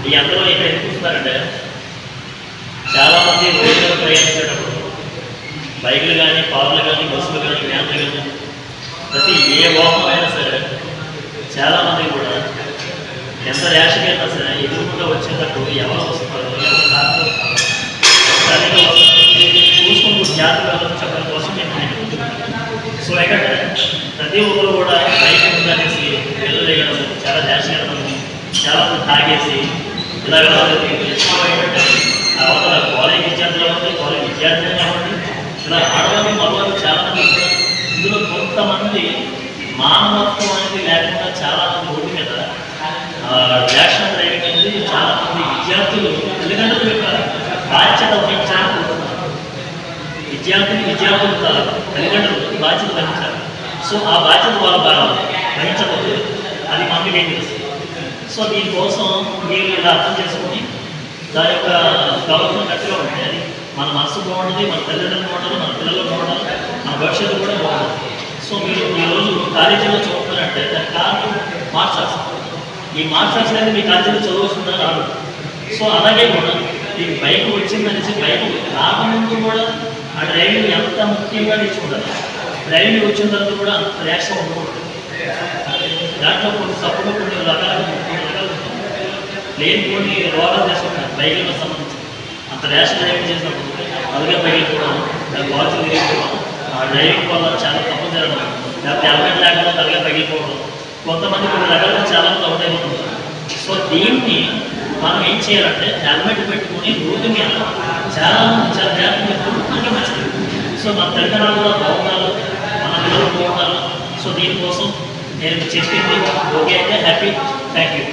ఈ అందరూ ఇక్కడ ఎందుకు చూస్తున్నారంటే చాలామంది రోడ్డు మీద ప్రయాణించేటప్పుడు బైకులు కానీ, కార్లు కానీ, బస్సులు కానీ, వ్యాన్లు కానీ, ప్రతి ఏ వాహనమైనా సరే చాలామంది కూడా ఎంత ర్యాష్గా అయినా సరే ఎదురుకుండా వచ్చేటప్పుడు ఎవరు వస్తున్నారు, ఎవరు కారణం చూసుకుంటూ జాగ్రత్తగా చెప్పడం కోసం నేను సో ఏంటంటే ప్రతి ఒక్కరు కూడా బైక్ ఉందనేసి వెళ్ళలేయడం, చాలా ర్యాష్గా వెళ్ళడం, చాలా తాగేసి ఇలా ఏంటంటే అవతల కాలేజ్ విద్యార్థులు అవ్వండి, కాలేజ్ విద్యార్థులు అవ్వండి, ఇలా ఆడవాళ్ళు మగవాళ్ళు చాలామంది ఇందులో కొంతమంది మానవత్వం అనేది లేకుండా చాలామంది రోడ్డు మీద ర్యాషనల్ డ్రైవింగ్ అనేది చాలామంది విద్యార్థులు తల్లిదండ్రుల యొక్క బాధ్యత వహించాలని విద్యార్థులు తల్లిదండ్రులు బాధ్యత వహించాలి. సో ఆ బాధ్యత వాళ్ళు వహించకపోతే అది మనకి డేంజరస్. సో దీనికోసం మీరు ఇలా అర్థం చేసుకొని దాని యొక్క ప్రవర్తన గట్టిగా ఉంటాయి. అది మన మనసు బాగుంటుంది, మన తల్లిదండ్రులు బాగుంటుంది, మన పిల్లలు బాగుంటుంది, మన భవిష్యత్తు కూడా బాగుంటుంది. సో మీరు ఈరోజు కాలేజీలో చదువుతున్నారంటే దాని కారణం మార్చాల్సి, ఈ మార్చాల్సి అనేది మీ కాలేజీలో చదవస్తుందా రాదు. సో అలాగే కూడా ఈ బైక్ వచ్చిందనేసి బైక్ రాకముందు కూడా ఆ డ్రైవింగ్ ఎంత ముఖ్యంగా నేర్చుకుంటారు. డ్రైవింగ్ వచ్చిన తర్వాత కూడా అంత రియాక్షన్ ఉండకూడదు. దాంట్లో కొన్ని తప్పుడు కొన్ని రకాలు లేని కొన్ని రోగాలు చేసుకుంటారు బైకులకు సంబంధించి. అంత ర్యాష్ డ్రైవింగ్ చేసినప్పుడు అలాగే బైకులు కూడా దాని వాచ్లు తిరిగిపోవడం, ఆ డ్రైవింగ్ వల్ల చాలా తప్పు జరగడం, లేకపోతే హెల్మెట్ లేకుండా తరగా పగిలిపోవడం, కొంతమంది కొన్ని రకాలుగా చాలా అవుట్ అయిపోతుంటారు. సో దీన్ని మనం ఏం చేయాలంటే హెల్మెట్ పెట్టుకుని రోడ్డు మీద చాలామంది చాలా జాగ్రత్తగా పెట్టుకుంటే మంచిది. సో మన తల్లిదండ్రులు కూడా బాగున్నారు, మన పిల్లలు బాగున్నారు. సో దీనికోసం నేను చెప్పింది ఓకే అయితే హ్యాపీ. Thank you.